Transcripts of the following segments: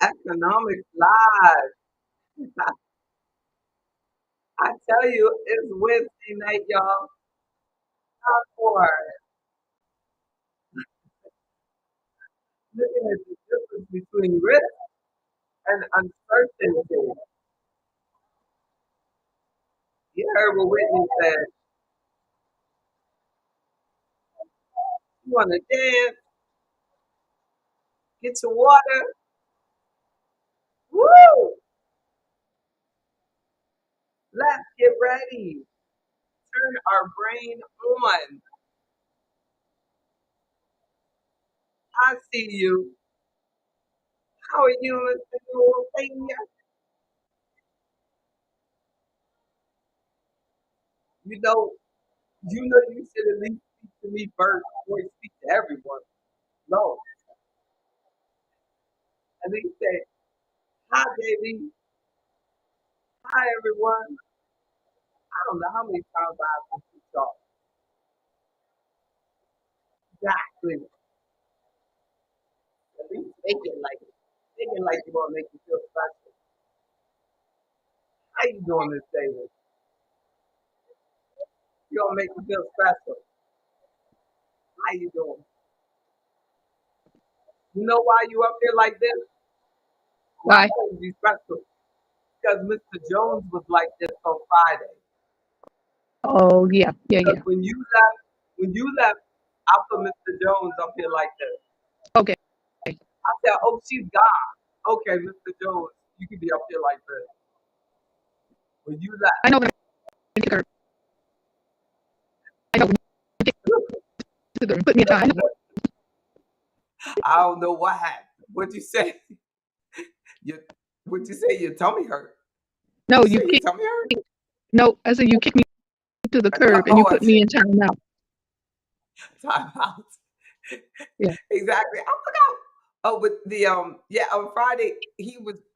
Economic Live. I tell you, it's Wednesday night, y'all. Time for looking at the difference between risk and uncertainty. You heard what Whitney said. You want to dance, get your water. Woo! Let's get ready. Turn our brain on. I see you. How are you, Mr. Newell? You know, you should at least speak to me first before you speak to everyone. No. And then you say, hi, baby. Hi, everyone. I don't know how many times I've been y'all. Exactly. At least make it like you want to make you feel special. How you doing this, David? You gonna make me feel special. How you doing? You know why you up here like this? Not Why? because you special. Because Mr. Jones was like this on Friday. Oh, yeah, yeah, Because yeah. when you left, I put Mr. Jones up here like this. Okay. I said, oh, she's gone. Okay, Mr. Jones, you can be up here like this. When you left, I know when I kick her. I know when you kick her and put me in time. I don't know what happened. What'd you say? You, what'd you say? Your tummy hurt. No, You you say your kick. tummy hurt? No, I said you kick me to the curb and you Oh, I put said me in time out. time out. Yeah. Exactly. I forgot. Oh, but the yeah, on Friday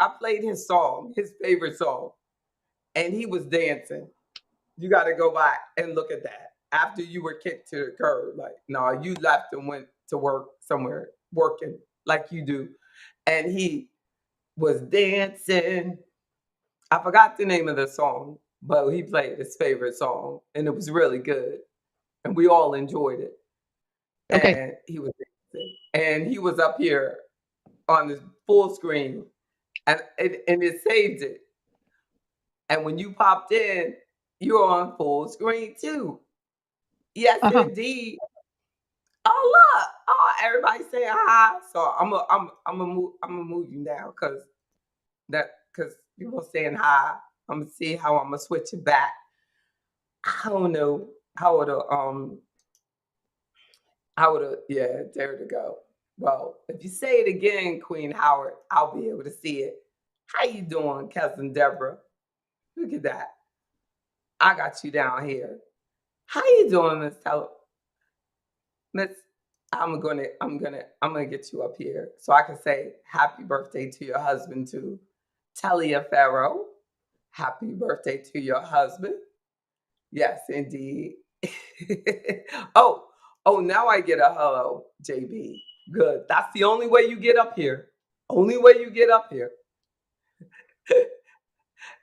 I played his song, his favorite song, and he was dancing. You got to go back and look at that. After you were kicked to the curb, like no, you left and went to work somewhere, working like you do, and he was dancing. I forgot the name of the song, but he played his favorite song, and it was really good, and we all enjoyed it. Okay. And he was dancing, and he was up here on the full screen, and it saved it. And when you popped in, you're on full screen too. Yes, Uh-huh. indeed. Oh look! Oh, everybody saying hi. So I'm gonna move you now because people saying hi. I'm gonna see how I'm gonna switch it back. I don't know how it'll yeah, there to go. Well, if you say it again, Queen Howard, I'll be able to see it. How you doing, cousin Deborah? Look at that. I got you down here. How you doing, Miss? I'm gonna get you up here so I can say happy birthday to your husband too. Talia Farrow. Happy birthday to your husband. Yes, indeed. oh, oh, now I get a hello, JB. Good. That's the only way you get up here. Only way you get up here.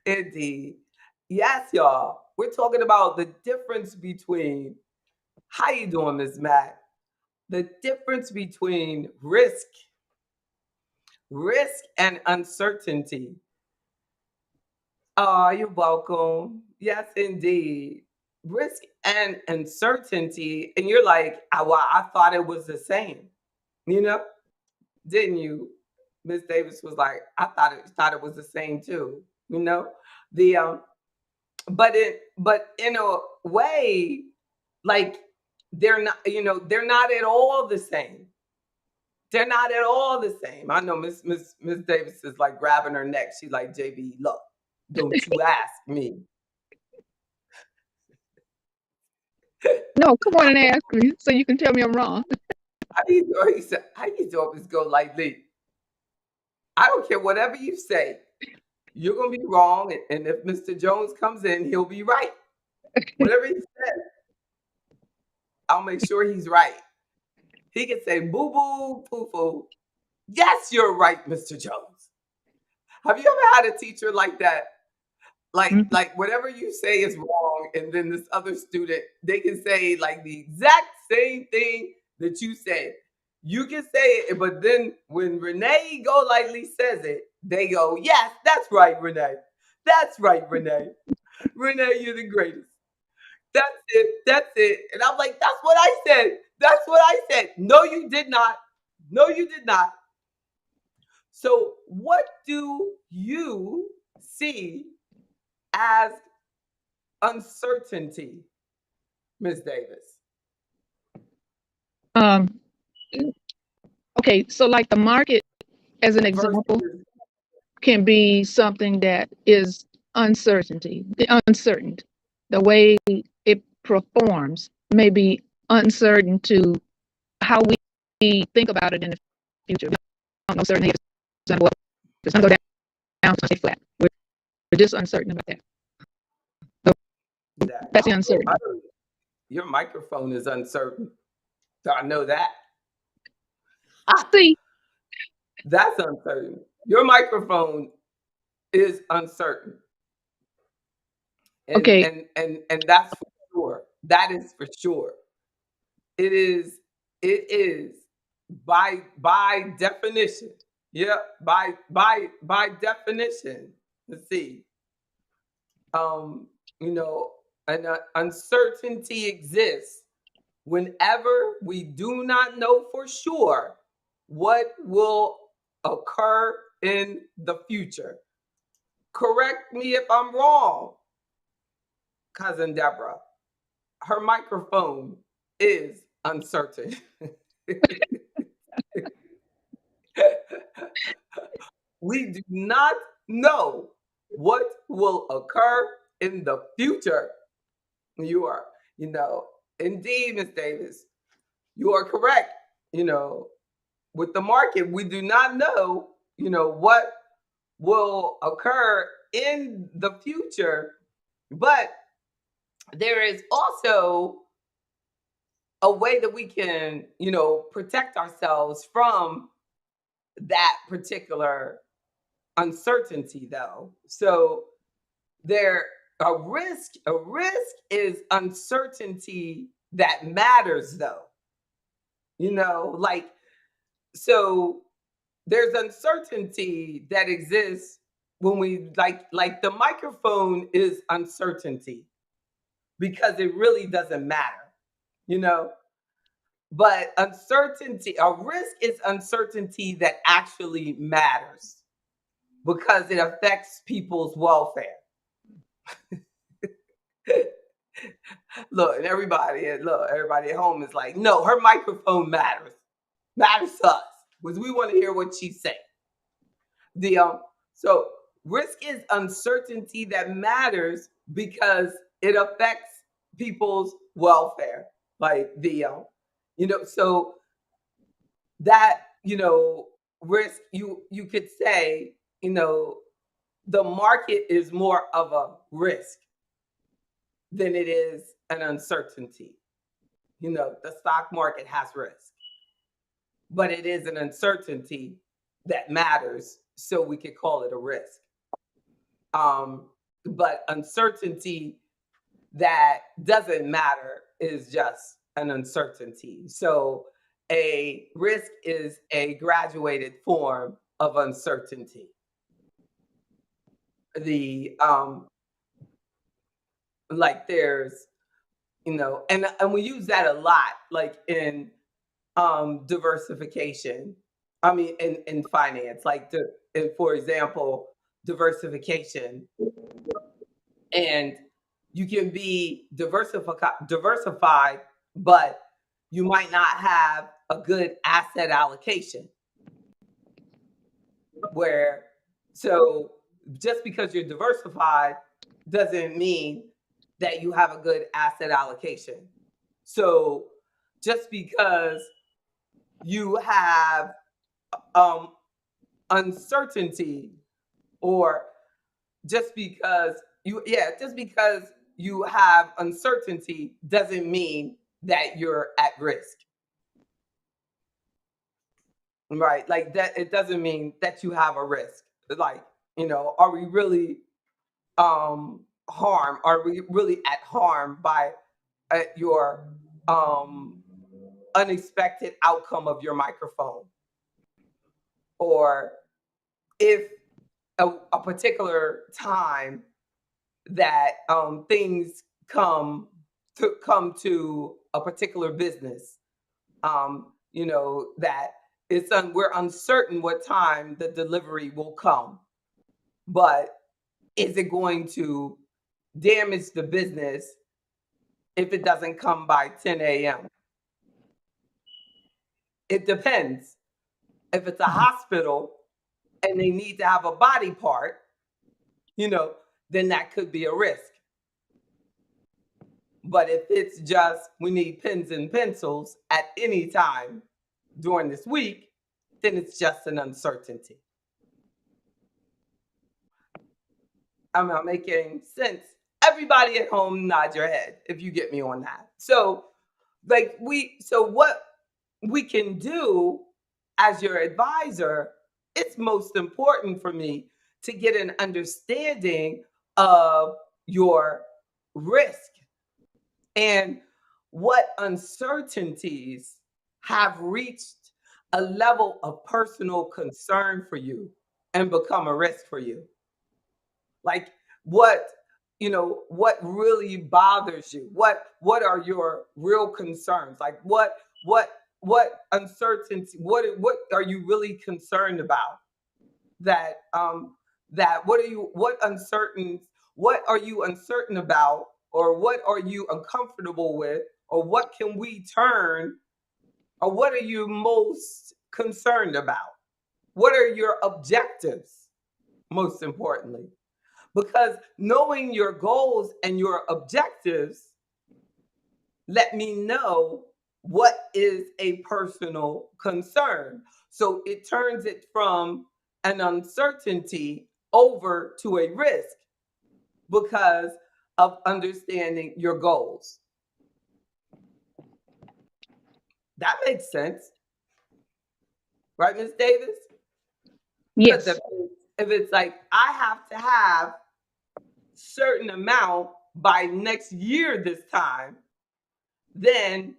Indeed. Yes, y'all. We're talking about the difference between how you doing, Ms. Mac? The difference between risk and uncertainty. Oh, you're welcome. Yes, indeed. Risk and uncertainty. And you're like, well, I thought it was the same. You know, didn't you? Miss Davis was like, I thought it was the same too. You know, the but in a way, like they're not at all the same. They're not at all the same. I know Miss Davis is like grabbing her neck. She's like, JB, look, don't you ask me. No, come on and ask me so you can tell me I'm wrong. How you doing? He said, how you doing, Miss Go Lightly? I don't care whatever you say. You're gonna be wrong, and if Mr. Jones comes in, he'll be right. Whatever he says, I'll make sure he's right. He can say boo boo, poo poo. Yes, you're right, Mr. Jones. Have you ever had a teacher like that? Mhm. Like whatever you say is wrong, and then this other student, they can say like the exact same thing that you said. You can say it, but then when Renee Golightly says it, they go, "Yes, that's right, Renee. That's right, Renee. Renee, you're the greatest. That's it. That's it." And I'm like, "That's what I said. That's what I said." No, you did not. No, you did not. So, what do you see as uncertainty, Miss Davis? Um, okay, so like the market, as an example, Versus can be something that is uncertain. The way it performs may be uncertain to how we think about it in the future. We don't know certainly if it's going to go up, if it's going to go down, it's going to stay flat. We're just uncertain about that. So that. that's the uncertainty. Your microphone is uncertain. So I know that. Ah, See, that's uncertain. Your microphone is uncertain. And okay, and that's for sure. That is for sure. It is it is by definition. Yeah, by definition. Let's see. Um, you know, an uncertainty exists whenever we do not know for sure what will occur in the future. Correct me if I'm wrong, cousin Deborah. Her microphone is uncertain. We do not know what will occur in the future. You are, you know, indeed, Miss Davis, you are correct. You know, with the market, we do not know, what will occur in the future, but there is also a way that we can, protect ourselves from that particular uncertainty though. So there a risk is uncertainty that matters though. Like so there's uncertainty that exists when we like the microphone is uncertainty because it really doesn't matter, you know. But uncertainty, a risk is uncertainty that actually matters because it affects people's welfare. Everybody at home is like, no, her microphone matters to us because we want to hear what she say. The so risk is uncertainty that matters because it affects people's welfare. Like so that risk, you could say, the market is more of a risk than it is an uncertainty. The stock market has risk, but it is an uncertainty that matters, so we could call it a risk. But uncertainty that doesn't matter is just an uncertainty. So a risk is a graduated form of uncertainty. The like there's and we use that a lot, like in diversification. I mean, in finance, for example, diversification, and you can be diversified, but you might not have a good asset allocation. Where so just because you're diversified doesn't mean that you have a good asset allocation. So just because you have um, uncertainty, or just because you have uncertainty doesn't mean that you're at risk, right? Like that, it doesn't mean that you have a risk. Like Are we really harm? Are we really at harm by your um, unexpected outcome of your microphone? Or if a particular time that things come to a particular business, that we're uncertain what time the delivery will come, but is it going to damage the business if it doesn't come by 10 a.m.? It depends. If it's a hospital and they need to have a body part, you know, then that could be a risk. But if it's just we need pens and pencils at any time during this week, then it's just an uncertainty. Am I making sense? Everybody at home, nod your head if you get me on that. So, what we can do as your advisor, it's most important for me to get an understanding of your risk and what uncertainties have reached a level of personal concern for you and become a risk for you. Like what what really bothers you? What are your real concerns? Like what uncertainty, what are you really concerned about? That what are you uncertain about, or what are you uncomfortable with, or what can we turn, or what are you most concerned about? What are your objectives, most importantly? Because knowing your goals and your objectives let me know what is a personal concern. So it turns it from an uncertainty over to a risk because of understanding your goals. That makes sense, right, Ms. Davis? Because Yes. if it's like I have to have certain amount by next year this time, then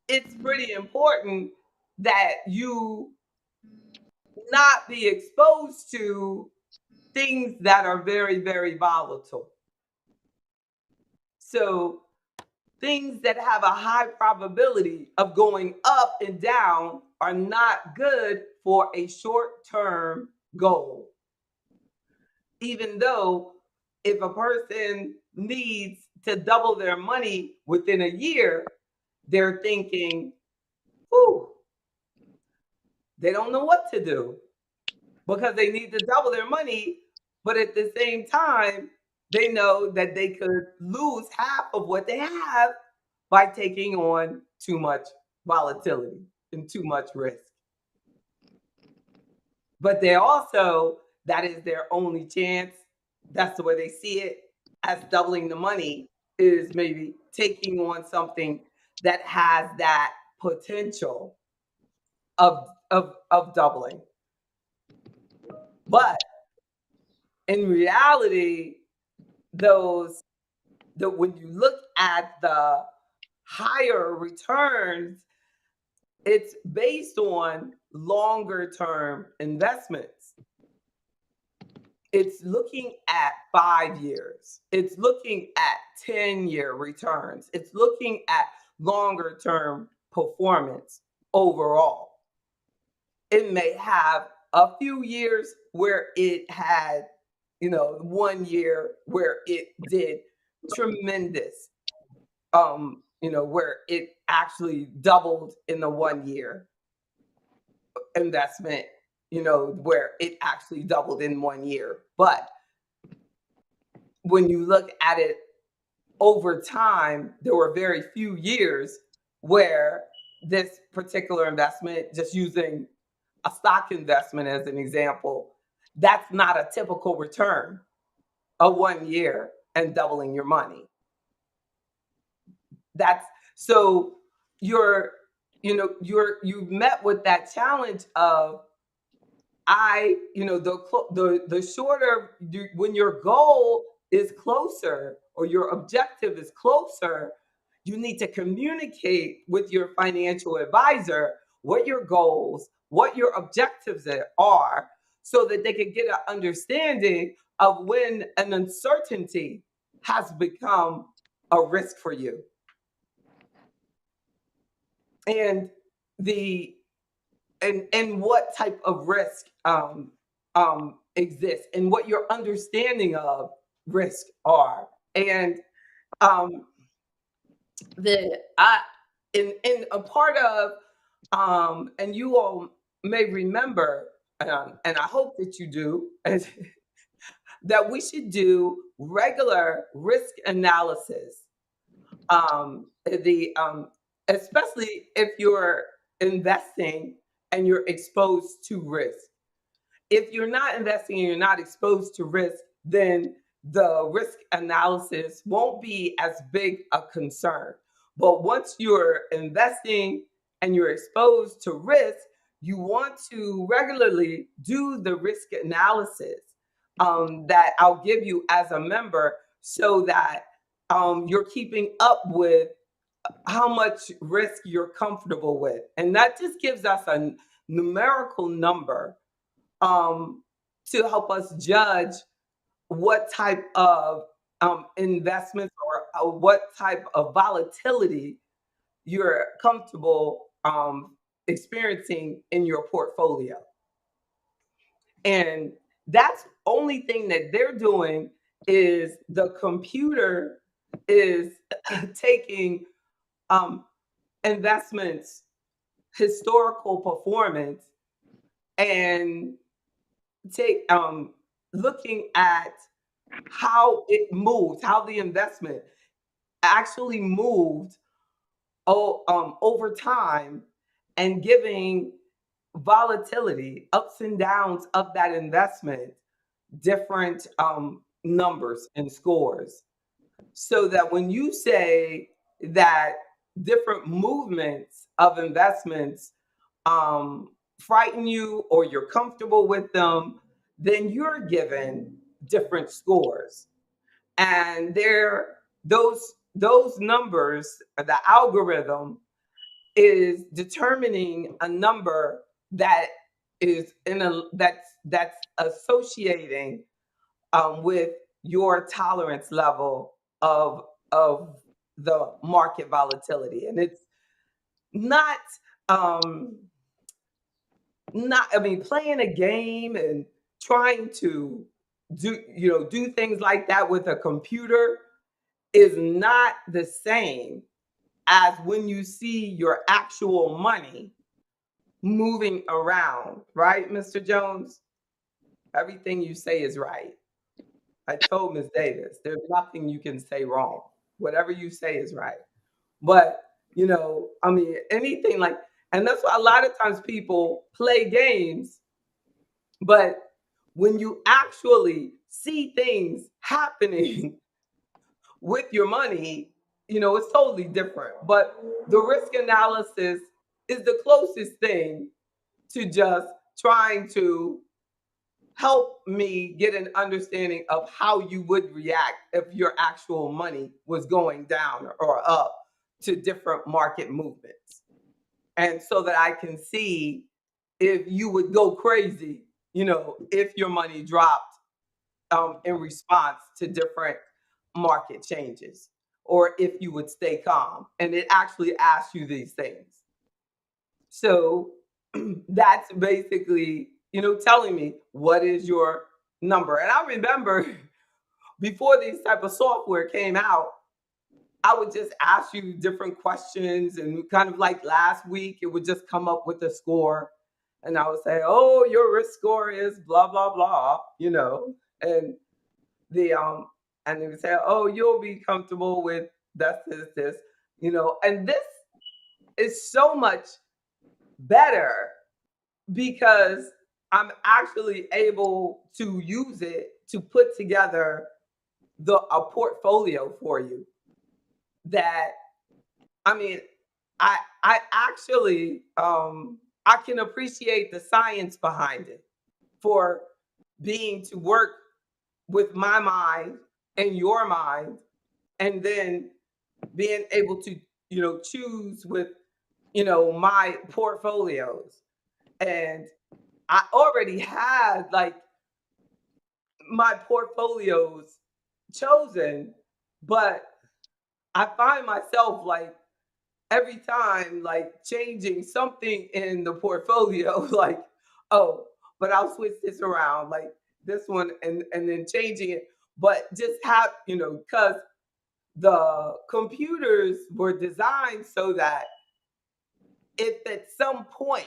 it's pretty important that you not be exposed to things that are very, very volatile. So things that have a high probability of going up and down are not good for a short-term goal. Even though if a person needs to double their money within a year, they're thinking, "Ooh, they don't know what to do because they need to double their money, but at the same time, they know that they could lose half of what they have by taking on too much volatility and too much risk." But they also, that is their only chance. That's the way they see it, as doubling the money is maybe taking on something that has that potential of doubling. But in reality, those when you look at the higher returns, it's based on longer term investments. It's looking at 5 years. It's looking at 10-year returns. It's looking at longer term performance overall. It may have a few years where it had, 1 year where it did tremendous, where it actually doubled in the 1 year investment, where it actually doubled in 1 year. But when you look at it over time, there were very few years where this particular investment, just using a stock investment as an example, that's not a typical return of 1 year and doubling your money. That's so you've met with that challenge of the shorter when your goal is closer or your objective is closer, you need to communicate with your financial advisor what your goals, what your objectives are, so that they can get an understanding of when an uncertainty has become a risk for you. And the and what type of risk exists and what your understanding of risk are. And um, the I in a part of and you all may remember, and I hope that you do, that we should do regular risk analysis. The Especially if you're investing and you're exposed to risk. If you're not investing and you're not exposed to risk, then the risk analysis won't be as big a concern. But once you're investing and you're exposed to risk, you want to regularly do the risk analysis that I'll give you as a member, so that you're keeping up with how much risk you're comfortable with. And that just gives us a numerical number um, to help us judge what type of investments or what type of volatility you're comfortable experiencing in your portfolio. And that's only thing that they're doing is the computer is taking um, investments, historical performance, and take looking at how it moved, how the investment actually moved over time, and giving volatility, ups and downs of that investment, different numbers and scores. So that when you say that different movements of investments frighten you or you're comfortable with them, then you're given different scores. And those numbers, the algorithm is determining a number that is in a that's associating with your tolerance level of the market volatility. And it's not um not I mean, playing a game and trying to do things like that with a computer is not the same as when you see your actual money moving around, right, Mr. Jones? Everything you say is right. I told Miss Davis, there's nothing you can say wrong. Whatever you say is right. But, I mean, anything like, and that's why a lot of times people play games, but when you actually see things happening with your money, it's totally different. But the risk analysis is the closest thing to just trying to help me get an understanding of how you would react if your actual money was going down or up to different market movements. And so that I can see if you would go crazy, if your money dropped in response to different market changes, or if you would stay calm. And it actually asks you these things. So that's basically, telling me what is your number. And I remember before these type of software came out, I would just ask you different questions, and kind of like last week, it would just come up with a score. And I would say, oh, your risk score is blah, blah, blah, and the and they would say, oh, you'll be comfortable with this, and this is so much better because I'm actually able to use it to put together a portfolio for you that, I mean, I actually I can appreciate the science behind it. for being to work with my mind and your mind, and then being able to, choose with, my portfolios. And I already had like my portfolios chosen, but I find myself like every time like changing something in the portfolio, like, oh, but I'll switch this around, like this one, and then changing it. But just have, because the computers were designed so that if at some point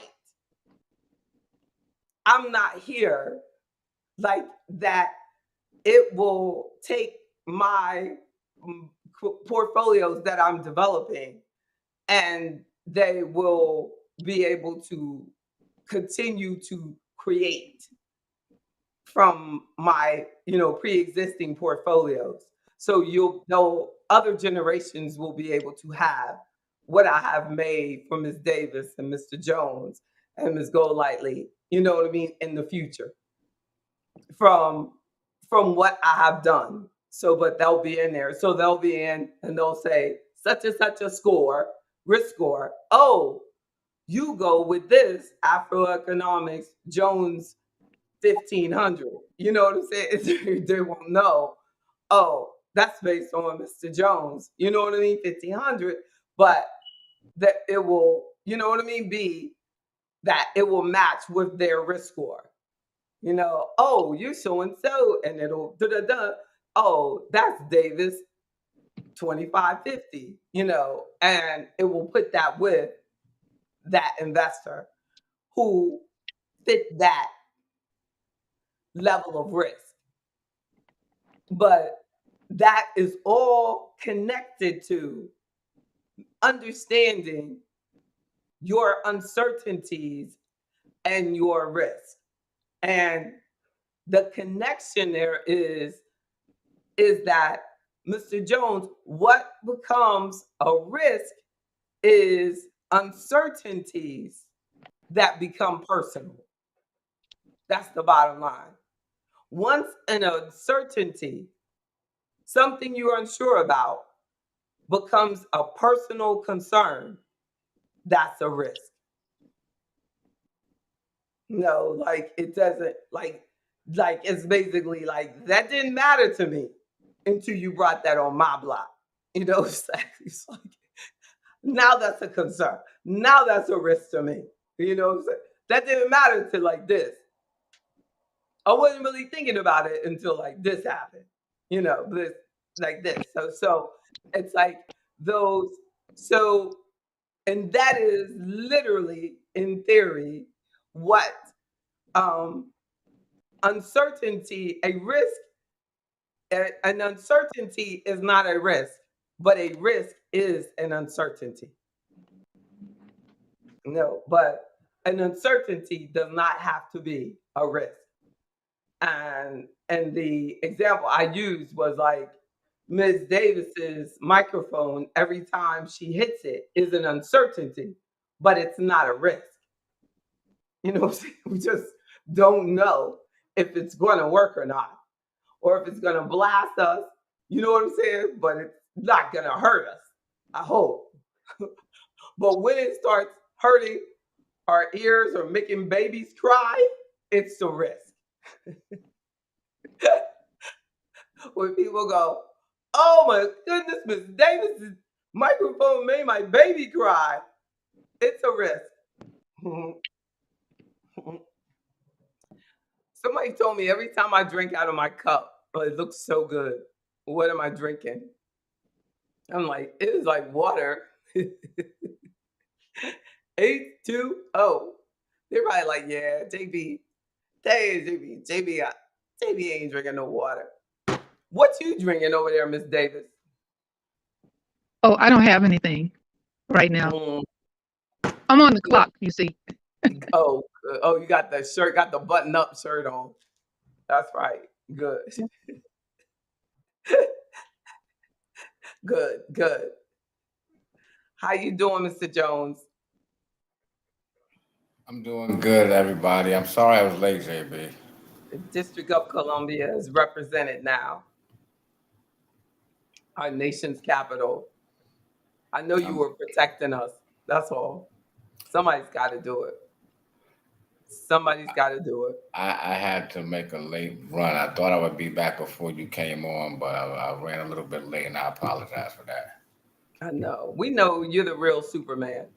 I'm not here, like that, it will take my portfolios that I'm developing, and they will be able to continue to create from my, pre-existing portfolios. So you'll know other generations will be able to have what I have made for Ms. Davis and Mr. Jones and Ms. Golightly, you know what I mean, in the future from what I have done. So, but they'll be in there. So they'll be in and they'll say such and such a score, risk score. Oh, you go with this Afroeconomics Jones 1500. You know what I'm saying? They won't know. Oh, that's based on Mr. Jones. You know what I mean? 1500. But that it will, you know what I mean? Be that it will match with their risk score. Oh, you're so and so, and it'll da da da. Oh, that's Davis 2550, and it will put that with that investor who fit that level of risk. But that is all connected to understanding your uncertainties and your risk. And the connection there is that, Mr. Jones, what becomes a risk is uncertainties that become personal. That's the bottom line. Once an uncertainty, something you're unsure about, becomes a personal concern, that's a risk. No, like it doesn't like it's basically like that didn't matter to me until you brought that on my block. It's like now that's a concern. Now that's a risk to me. That didn't matter to like this. I wasn't really thinking about it until like this happened. This like this. So it's like those so and that is literally in theory what um uncertainty, a risk, an uncertainty is not a risk, but a risk is an uncertainty. No, but an uncertainty does not have to be a risk. And the example I used was like Ms. Davis's microphone, every time she hits it is an uncertainty, but it's not a risk. We just don't know if it's going to work or not, or if it's going to blast us. You know what I'm saying? But it's not going to hurt us. I hope. But when it starts hurting our ears or making babies cry, it's a risk. When people go, oh my goodness, Miss Davis's microphone made my baby cry, it's a risk. Somebody told me every time I drink out of my cup, oh, it looks so good. What am I drinking? I'm like, it is like water. H2O. They're probably like, yeah, JB ain't drinking no water. What you drinking over there, Miss Davis? Oh, I don't have anything right now. I'm on the clock, you see. Oh, you got the shirt, got the button-up shirt on. That's right. Good. Good. How you doing, Mr. Jones? I'm doing good, everybody. I'm sorry I was late, JB. The District of Columbia is represented now, our nation's capital. I know you I'm, were protecting us. That's all. Somebody's got to do it. Somebody's got to do it. I had to make a late run. I thought I would be back before you came on, but I ran a little bit late, and I apologize for that. I know. We know you're the real Superman.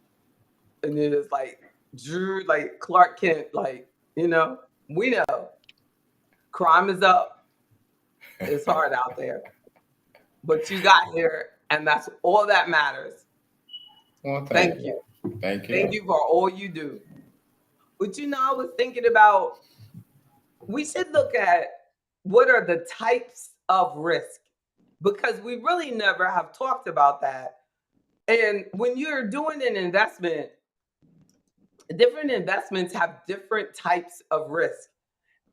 And you're just like Drew, like Clark Kent, like, we know crime is up. It's hard out there. But you got here, and that's all that matters. Well, thank Thank you. you. Thank Thank you. you for all you do. But I was thinking about we should look at what are the types of risk because we really never have talked about that. And when you're doing an investment, different investments have different types of risk.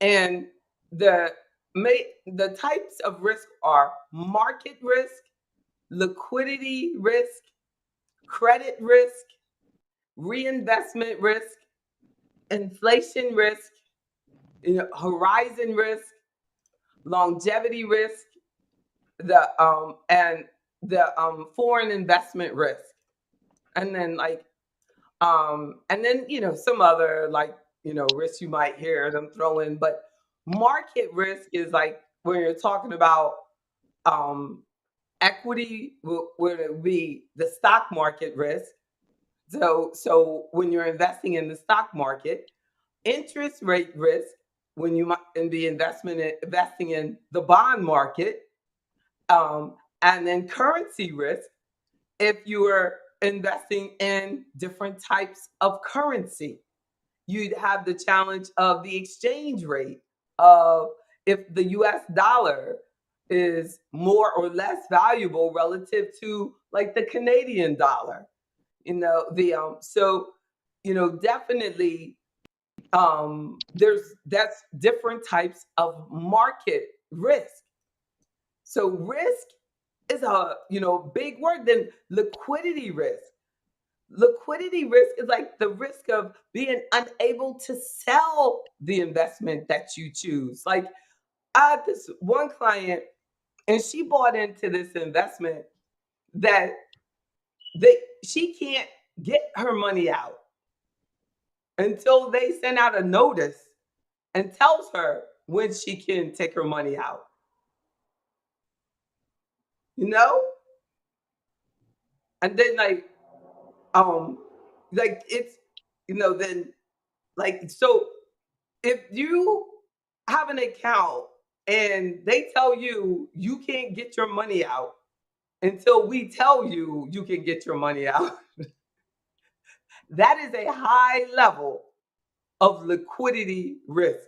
And the the types of risk are market risk, liquidity risk, credit risk, reinvestment risk, inflation risk, horizon risk, longevity risk, the foreign investment risk, and then some other risks you might hear them throw in. But market risk is like when you're talking about um, equity, would it be the stock market risk? So when you're investing in the stock market, interest rate risk when you might be investing in the bond market, and then currency risk if you are investing in different types of currency. You'd have the challenge of the exchange rate of if the US dollar is more or less valuable relative to like the Canadian dollar. The so definitely that's different types of market risk. So risk is a big word. Then liquidity risk. Liquidity risk is like the risk of being unable to sell the investment that you choose. Like I had this one client, and she bought into this investment that she can't get her money out until they send out a notice and tells her when she can take her money out. You know, and then um it's then so if you have an account and they tell you you can't get your money out until we tell you you can get your money out, that is a high level of liquidity risk.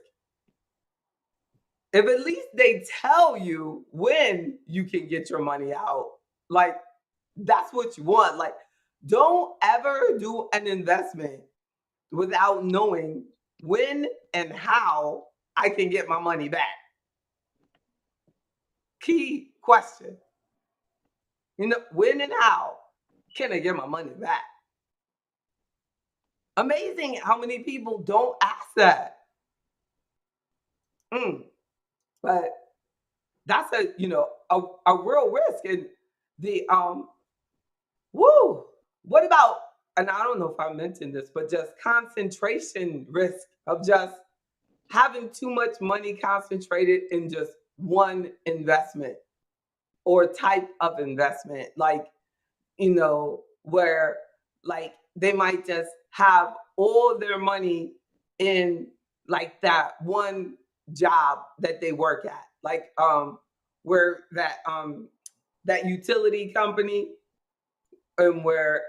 If at least they tell you when you can get your money out, like that's what you want. Like, don't ever do an investment without knowing when and how I can get my money back. Key question. When and how can I get my money back? Amazing how many people don't ask that. Mm, but that's a real risk. And the woo, what about, and I don't know if I mentioned this, but just concentration risk of just having too much money concentrated in just one investment or type of investment. Like, where like they might just have all their money in like that one job that they work at. Like where that utility company, and where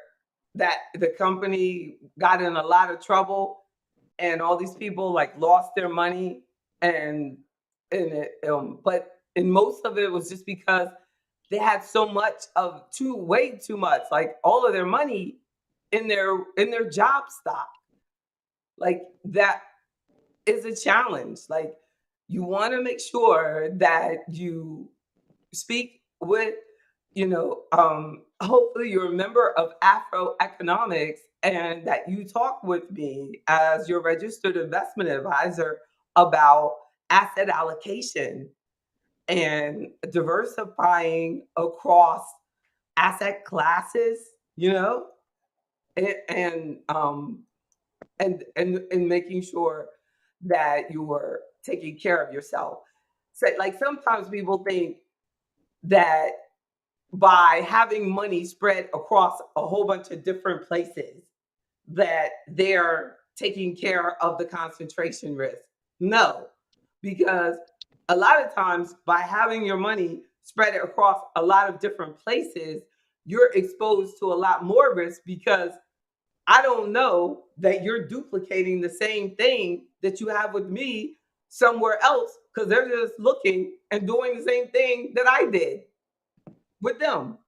that the company got in a lot of trouble and all these people like lost their money, and but and most of it was just because they had so much of too way too much, like all of their money in their job stock. Like that is a challenge. Like you want to make sure that you speak with, hopefully you're a member of Afro Economics and that you talk with me as your registered investment advisor about asset allocation and diversifying across asset classes, you know, and and um and making sure that you are taking care of yourself. So like sometimes people think that by having money spread across a whole bunch of different places that they're taking care of the concentration risk. No, because a lot of times by having your money spread across a lot of different places, you're exposed to a lot more risk because I don't know that you're duplicating the same thing that you have with me somewhere else because they're just looking and doing the same thing that I did with them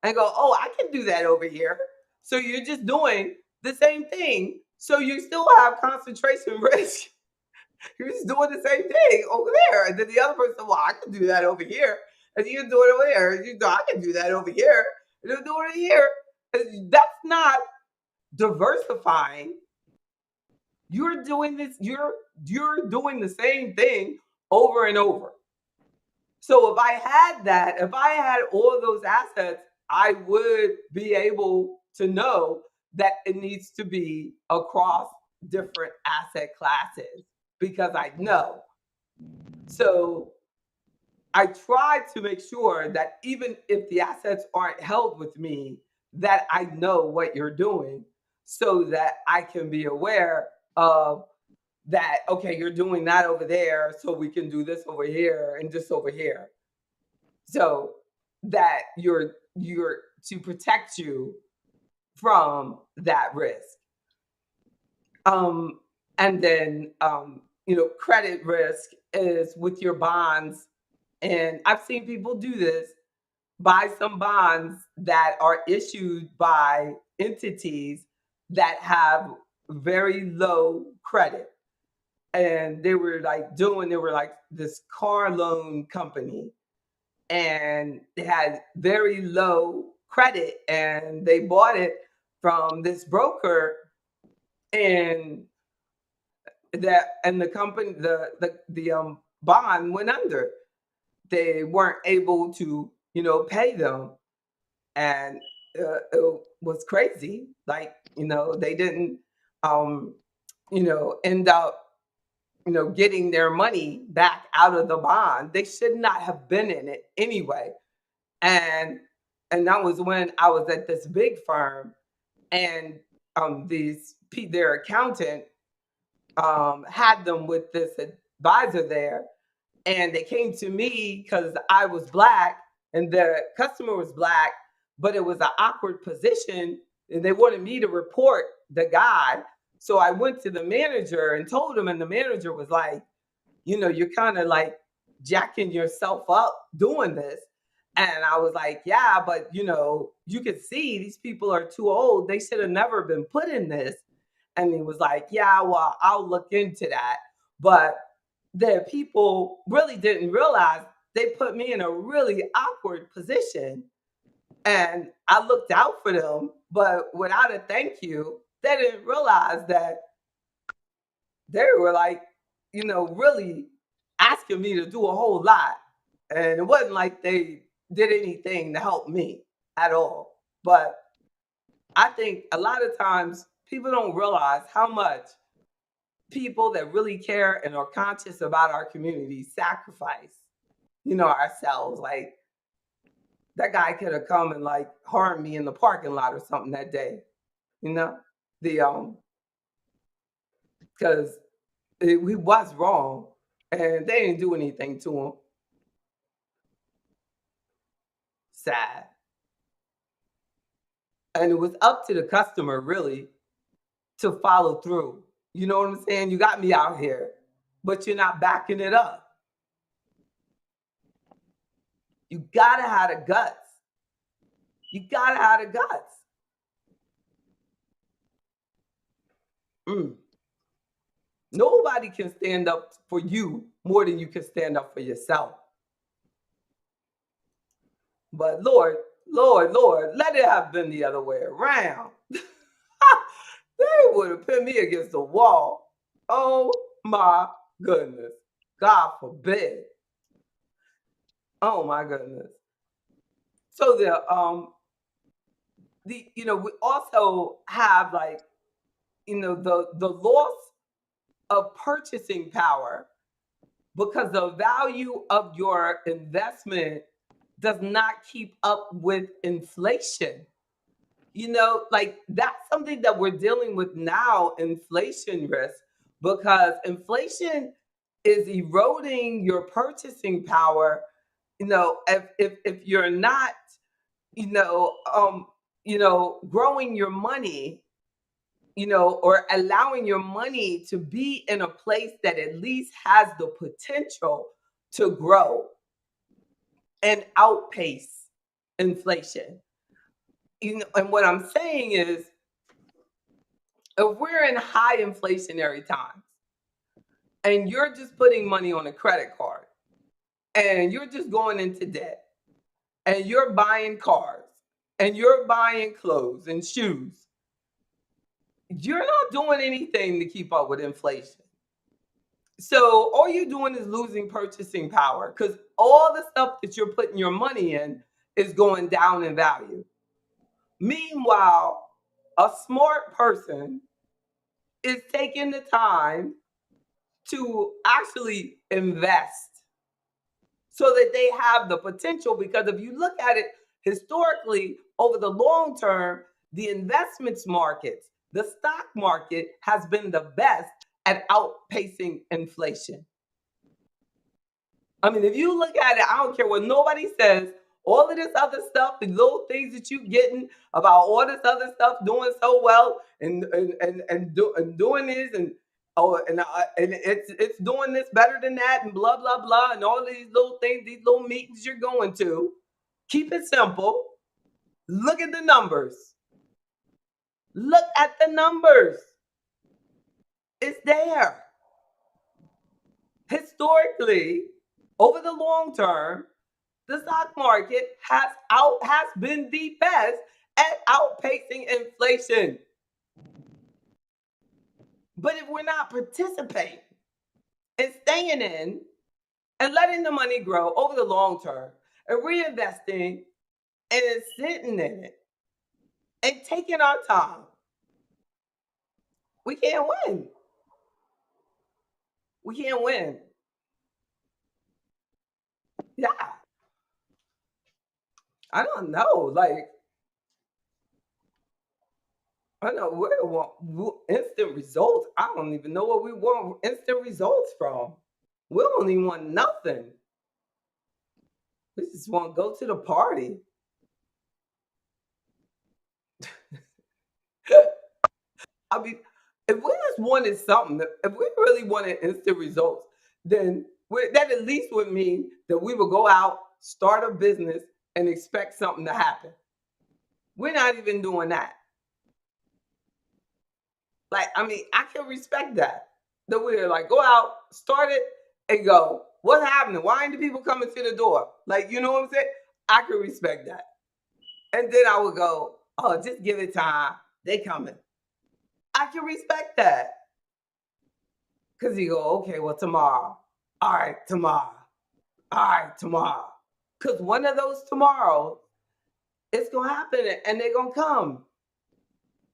and go, oh, I can do that over here. So you're just doing the same thing. So you still have concentration risk. You're just doing the same thing over there. And then the other person, well, I can do that over here. And you do it over there. And you know, I can do that over here. And you do it here. And that's not diversifying. You're doing this, you're doing the same thing over and over. So if I had that, if I had all of those assets, I would be able to know that it needs to be across different asset classes because I know. So I try to make sure that even if the assets aren't held with me, that I know what you're doing so that I can be aware of that, okay, you're doing that over there, so we can do this over here and this over here. So that you're to protect you from that risk. Um, and then you know, credit risk is with your bonds. And I've seen people do this, buy some bonds that are issued by entities that have very low credit. And they were like this car loan company and they had very low credit and they bought it from this broker and the company the bond went under. They weren't able to, you know, pay them, and it was crazy. Like, you know, they didn't um you know, end up, you know, getting their money back out of the bond. They should not have been in it anyway. And that was when I was at this big firm, and their accountant had them with this advisor there, and they came to me because I was black and the customer was black, but it was an awkward position, and they wanted me to report the guy. So I went to the manager and told him, and the manager was like, you know, you're kind of like jacking yourself up doing this. And I was like, yeah, but you know, you could see these people are too old. They should have never been put in this. And he was like, yeah, well, I'll look into that. But the people really didn't realize they put me in a really awkward position. And I looked out for them, but without a thank you, they didn't realize that they were like, you know, really asking me to do a whole lot. And it wasn't like they did anything to help me at all. But I think a lot of times people don't realize how much people that really care and are conscious about our community sacrifice, you know, ourselves. Like that guy could have come and like harmed me in the parking lot or something that day, you know? The because he was wrong and they didn't do anything to him. Sad. And it was up to the customer really to follow through. You know what I'm saying? You got me out here, but you're not backing it up. You gotta have the guts. You gotta have the guts. Mm. Nobody can stand up for you more than you can stand up for yourself. But Lord, Lord, Lord, let it have been the other way around. They would have put me against the wall. Oh my goodness. God forbid. Oh my goodness. So we also have like the loss of purchasing power because the value of your investment does not keep up with inflation. Like that's something that we're dealing with now, inflation risk, because inflation is eroding your purchasing power. If you're not, you know, um, growing your money, or allowing your money to be in a place that at least has the potential to grow and outpace inflation. And what I'm saying is, if we're in high inflationary times and you're just putting money on a credit card and you're just going into debt and you're buying cars and you're buying clothes and shoes, you're not doing anything to keep up with inflation. So all you're doing is losing purchasing power because all the stuff that you're putting your money in is going down in value. Meanwhile, a smart person is taking the time to actually invest so that they have the potential. Because if you look at it historically over the long term, the investments markets, the stock market has been the best at outpacing inflation. I mean, if you look at it, I don't care what nobody says. All of this other stuff, the little things that you getting about all this other stuff doing so well and doing this and it's doing this better than that and blah blah blah and all these little things, these little meetings you're going to. Keep it simple. Look at the numbers. Look at the numbers. It's there. Historically, over the long term, the stock market has been the best at outpacing inflation. But if we're not participating and staying in and letting the money grow over the long term and reinvesting and sitting in it and taking our time, we can't win. We can't win. Yeah, I don't know. Like, I know we want instant results. I don't even know what we want instant results from. We don't even want nothing. We just want to go to the party. I mean, if we just wanted something, if we really wanted instant results, then that at least would mean that we would go out, start a business, and expect something to happen. We're not even doing that. Like, I mean, I can respect that. That we're like, go out, start it, and go. What's happening? Why ain't the people coming to the door? Like, you know what I'm saying? I can respect that. And then I would go, oh, just give it time. They coming. I can respect that. Because you go, okay, well, tomorrow. All right, tomorrow. All right, tomorrow. Because one of those tomorrows, it's going to happen and they're going to come.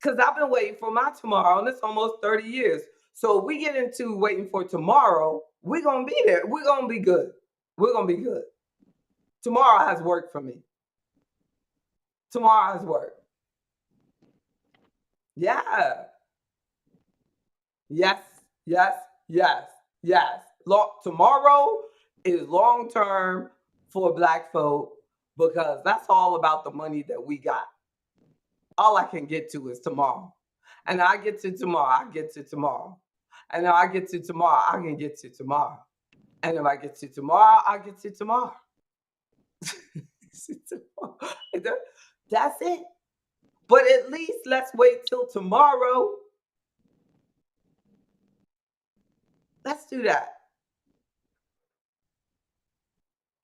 Because I've been waiting for my tomorrow, and it's almost 30 years. So if we get into waiting for tomorrow, we're going to be there. We're going to be good. We're going to be good. Tomorrow has worked for me. Tomorrow has worked. Yeah. Yes, yes, yes, yes. Tomorrow is long term for Black folk because that's all about the money that we got. All I can get to is tomorrow. And I get to tomorrow, I get to tomorrow. And if I get to tomorrow, I can get to tomorrow. And if I get to tomorrow, I get to tomorrow. That's it. But at least let's wait till tomorrow. Let's do that.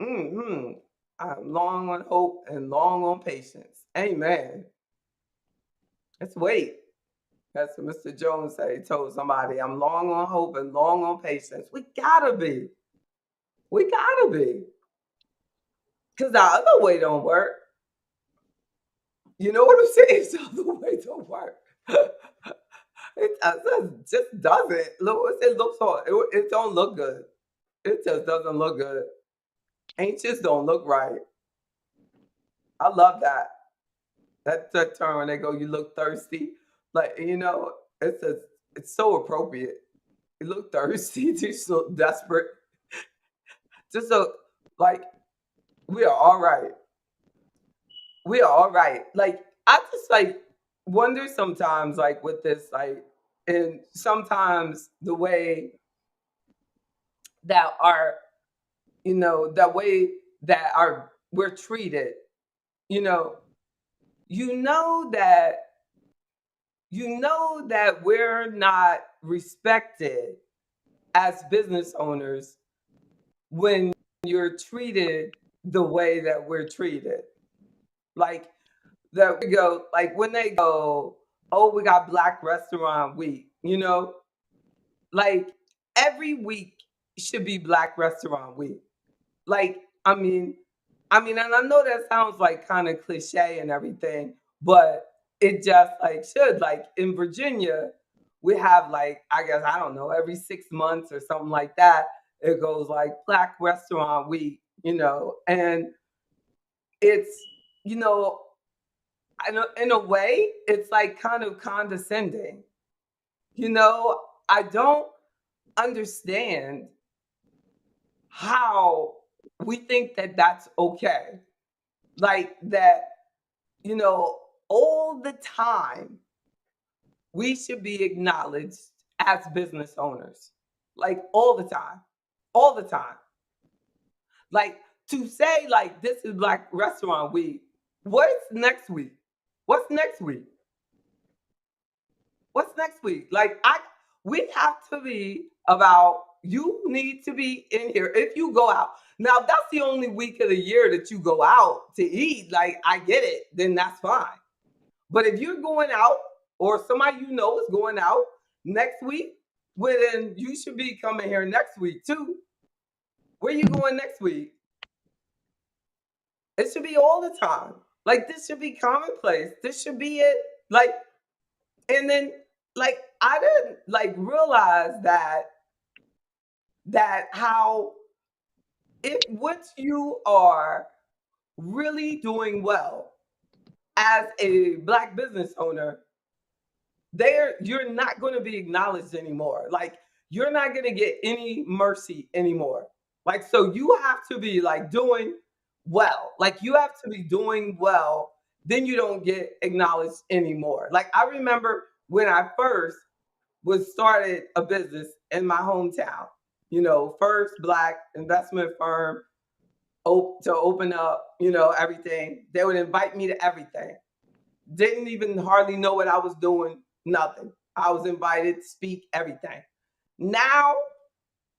Hmm. I'm long on hope and long on patience. Amen. Let's wait. That's what Mr. Jones said. He told somebody, I'm long on hope and long on patience. We gotta be. We gotta be. Because the other way don't work. You know what I'm saying? The other way don't work. Just doesn't. Look, it looks hard. It don't look good. It just doesn't look good. Anxious don't look right. I love that. That's the term when they go, you look thirsty. Like, it's just, it's so appropriate. You look thirsty, just so desperate. Just so like we are all right. We are all right. Like I just like wonder sometimes, like with this, like, and sometimes the way that our, the way that our we're treated, you know, you know that we're not respected as business owners when you're treated the way that we're treated. Like that we go, like when they go, oh, we got Black Restaurant Week, like every week should be Black Restaurant Week. Like, and I know that sounds like kind of cliche and everything, but it just like should. Like in Virginia, we have like, I guess, I don't know, every 6 months or something like that, it goes like Black Restaurant Week, and it's, you know, in a way, it's like kind of condescending. I don't understand how we think that that's okay. Like that, you know, all the time we should be acknowledged as business owners. Like all the time. All the time. Like to say like this is Black Restaurant Week. What's next week? What's next week? What's next week? Like we have to be about you need to be in here if you go out. Now that's the only week of the year that you go out to eat. Like I get it, then that's fine. But if you're going out or somebody is going out next week, well then you should be coming here next week too. Where you going next week? It should be all the time. Like this should be commonplace. This should be it. Like and then like I didn't like realize that how if what you are really doing well as a Black business owner, you're not going to be acknowledged anymore. Like you're not going to get any mercy anymore. Like so you have to be like doing well. Like you have to be doing well, then you don't get acknowledged anymore. Like I remember when I first was started a business in my hometown. First Black investment firm to open up, everything. They would invite me to everything. Didn't even hardly know what I was doing, nothing. I was invited to speak everything. Now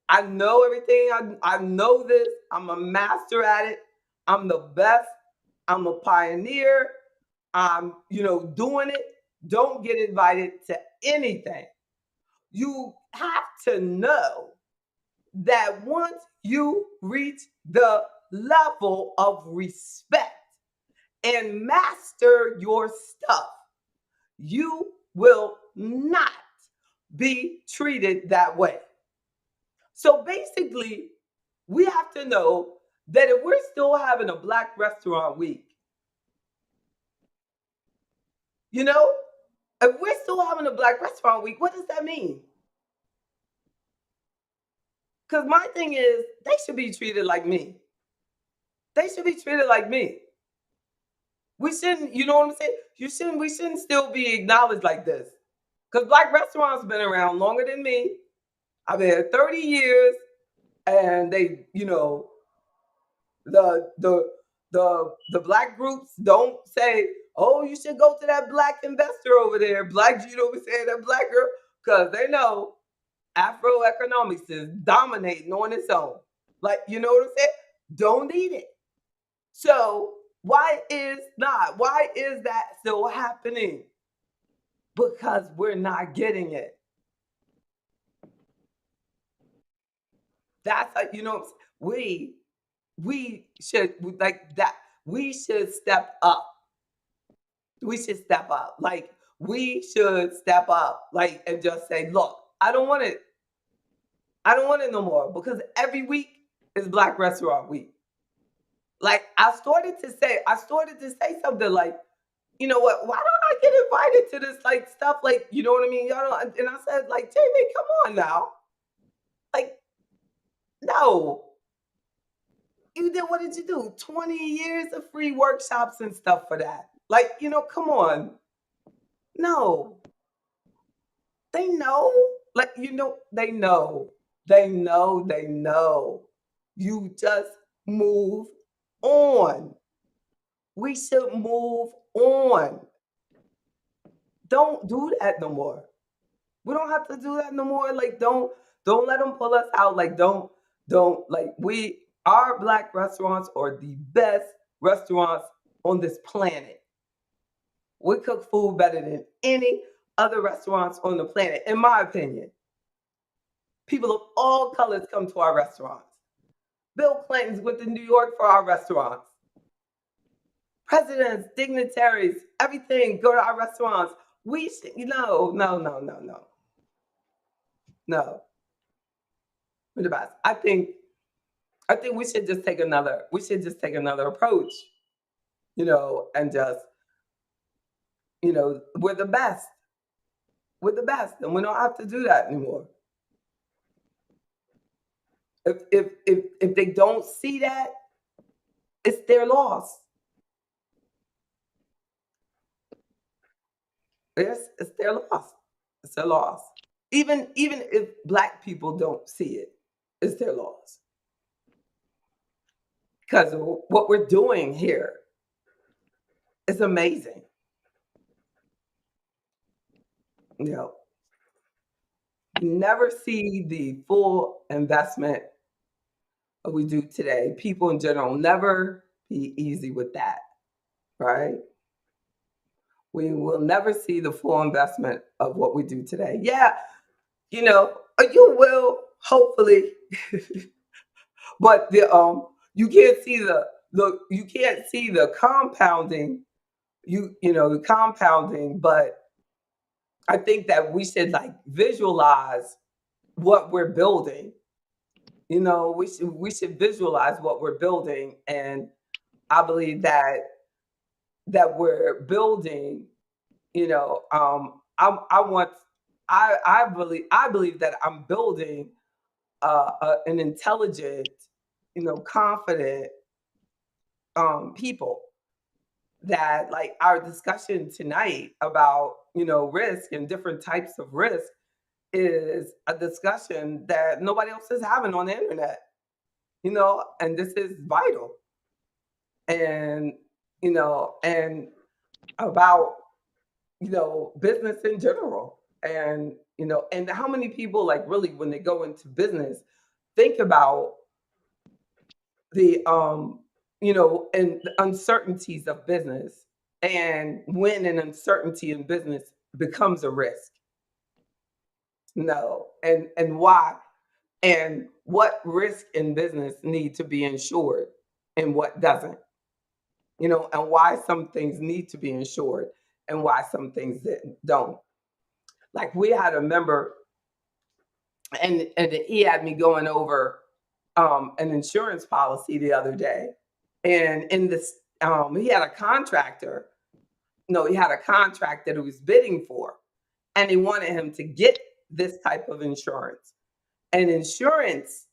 I know everything. I know this. I'm a master at it. I'm the best. I'm a pioneer. I'm, doing it. Don't get invited to anything. You have to know that once you reach the level of respect and master your stuff, you will not be treated that way. So basically, we have to know that if we're still having a Black Restaurant Week, if we're still having a Black Restaurant Week, what does that mean? Because my thing is, they should be treated like me. They should be treated like me. We shouldn't, you know what I'm saying? We shouldn't still be acknowledged like this. Because Black restaurants been around longer than me. I've been here 30 years, and they, the Black groups don't say, oh, you should go to that Black investor over there, Black, that Black girl, because they know Afro economics is dominating on its own. Like, you know what I'm saying? Don't need it. So why is that still happening? Because we're not getting it. That's we should like that. We should step up. We should step up. Like we should step up. Like and just say, look, I don't want it. I don't want it no more because every week is Black Restaurant Week. Like I started to say something like, you know what? Why don't I get invited to this like stuff? Like, you know what I mean? Y'all don't, and I said, like, Jamie, come on now. Like, no. You did what did you do? 20 years of free workshops and stuff for that. Like, come on. No. They know. Like, they know. They know, they know. You just move on. We should move on. Don't do that no more. We don't have to do that no more. Like, don't let them pull us out. Like, don't like our Black restaurants are the best restaurants on this planet. We cook food better than any other restaurants on the planet, in my opinion. People of all colors come to our restaurants. Bill Clinton's went to New York for our restaurants. Presidents, dignitaries, everything go to our restaurants. We should, no. We're the best. I think we should just take another approach, and just, we're the best. We're the best, and we don't have to do that anymore. If they don't see that, it's their loss. It's their loss. It's their loss. Even if Black people don't see it, it's their loss. Because what we're doing here is amazing. You know, you never see the full investment that we do today. People in general never be easy with that, right? We will never see the full investment of what we do today. Yeah, you will hopefully, but you can't see the compounding. The compounding, but I think that we should like visualize what we're building. We should visualize what we're building, and I believe that we're building. I want. I believe that I'm building an intelligent, confident people that like our discussion tonight about risk and different types of risk is a discussion that nobody else is having on the internet, and this is vital. And and about business in general, and how many people like really when they go into business think about the and the uncertainties of business, and when an uncertainty in business becomes a risk. No. And why, and what risk in business need to be insured and what doesn't, and why some things need to be insured and why some things don't. Like we had a member, and he had me going over an insurance policy the other day, and in this, he had a contractor. No, he had a contract that he was bidding for, and he wanted him to get this type of insurance. And insurance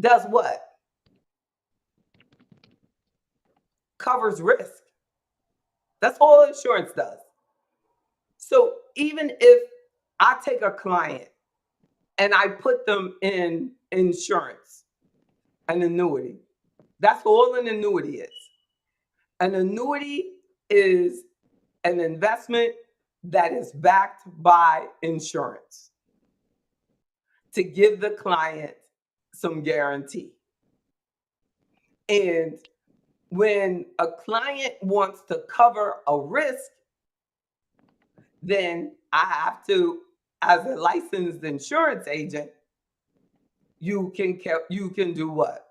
does what? Covers risk. That's all insurance does. So even if I take a client and I put them in insurance, an annuity, that's all an annuity is. An annuity is an investment that is backed by insurance to give the client some guarantee. And when a client wants to cover a risk, then I have to, as a licensed insurance agent, you can do what?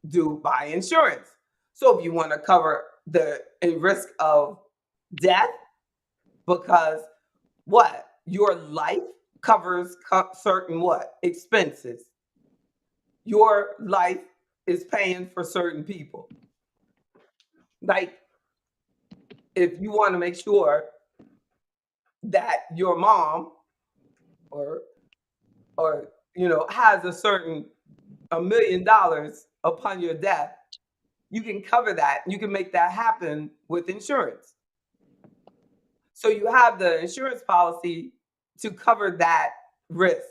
do buy insurance. So if you want to cover the risk of death, because what? Your life covers certain what? Expenses. Your life is paying for certain people. Like if you want to make sure that your mom or has a certain $1 million upon your death, you can cover that. You can make that happen with insurance. So you have the insurance policy to cover that risk,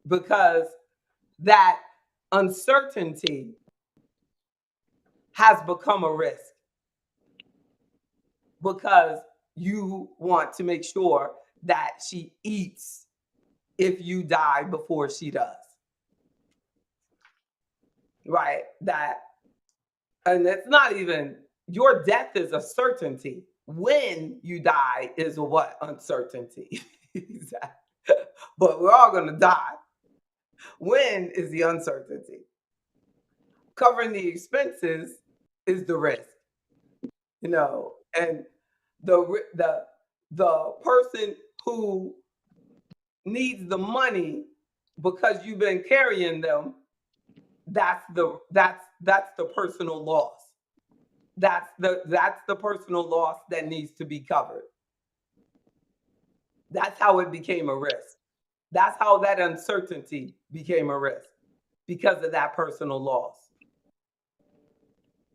because that uncertainty has become a risk, because you want to make sure that she eats if you die before she does. Right? And it's not even, your death is a certainty. When you die is a what? Uncertainty. Exactly. But we're all going to die. When is the uncertainty? Covering the expenses is the risk, and the person who needs the money because you've been carrying them, that's the personal loss. That's the personal loss that needs to be covered. That's how it became a risk. That's how that uncertainty became a risk, because of that personal loss.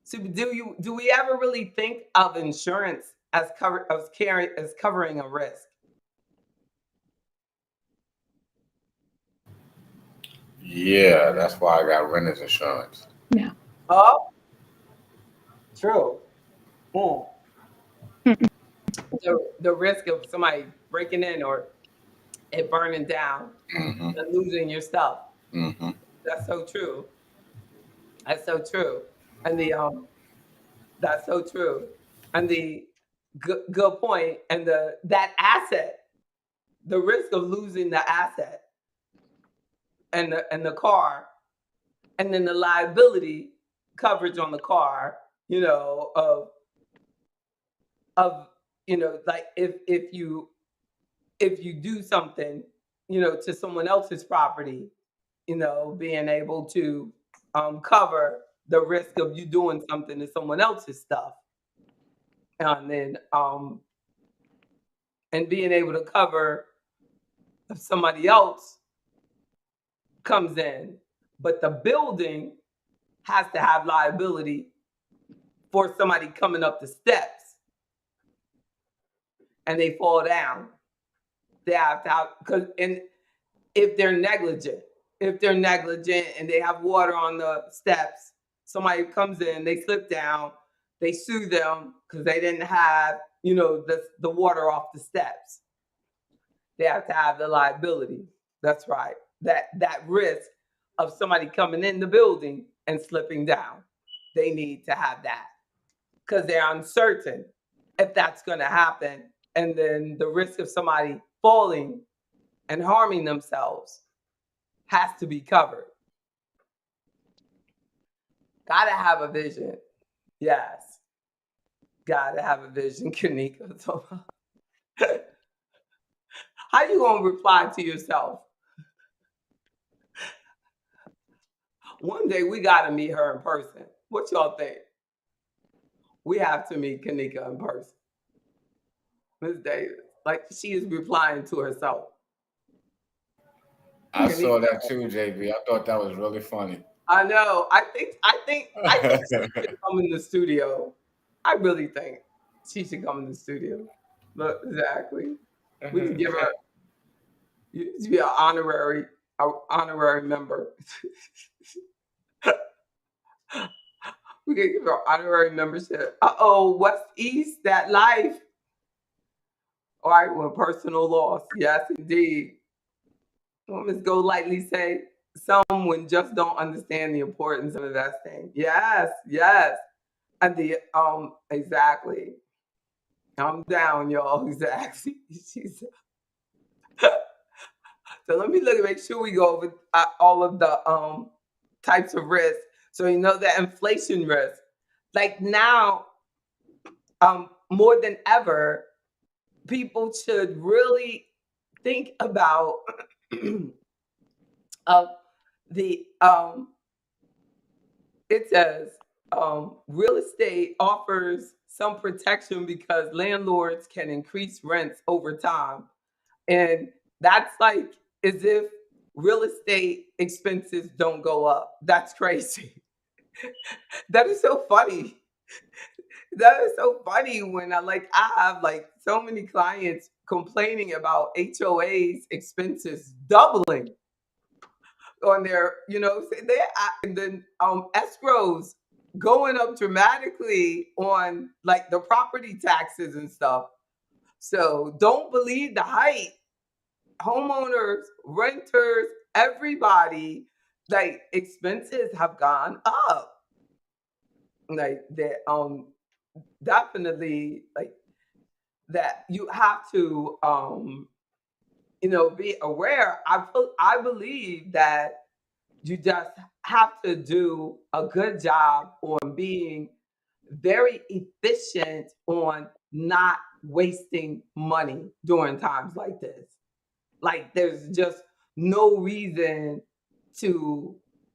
So do we ever really think of insurance as covering a risk? Yeah, that's why I got renter's insurance. Yeah. Oh, true. Mm. The risk of somebody breaking in or it burning down Mm-hmm. and losing your stuff. Mm-hmm. That's so true. That's so true. And that's so true. And the good point. And that asset, the risk of losing the asset and the car, and then the liability coverage on the car, of like if you do something, to someone else's property, being able to cover the risk of you doing something to someone else's stuff, and then and being able to cover if somebody else comes in, but the building has to have liability for somebody coming up the steps and they fall down. They have to have, because, and if they're negligent and they have water on the steps, somebody comes in, they slip down, they sue them because they didn't have, the water off the steps. They have to have the liability. That's right. That risk of somebody coming in the building and slipping down, they need to have that, because they're uncertain if that's going to happen. And then the risk of somebody falling and harming themselves has to be covered. Gotta have a vision. Yes. Gotta have a vision, Kanika. So, how you gonna reply to yourself? One day we gotta meet her in person. What y'all think? We have to meet Kanika in person. Ms. Davis, like, she is replying to herself. I saw that too, JB. I thought that was really funny. I know. I think she should come in the studio. I really think she should come in the studio. Look, exactly. We can give her, you to be an honorary member. We can give her honorary membership. West East, that life. All right, well, personal loss. Yes, indeed. Ms. Golightly say, someone just don't understand the importance of investing. Yes, yes. And exactly. I'm down, y'all. Exactly. So let me make sure we go over all of the types of risks. So you know the inflation risk. Like now, more than ever, people should really think about of the it says real estate offers some protection because landlords can increase rents over time. And that's like as if real estate expenses don't go up. That's crazy. That is so funny. That is so funny when I have like so many clients complaining about HOA's expenses doubling on their, say they and then escrows going up dramatically on like the property taxes and stuff. So don't believe the hype. Homeowners, renters, everybody, like expenses have gone up. Like that definitely like that you have to be aware. I believe that you just have to do a good job on being very efficient on not wasting money during times like this. Like there's just no reason to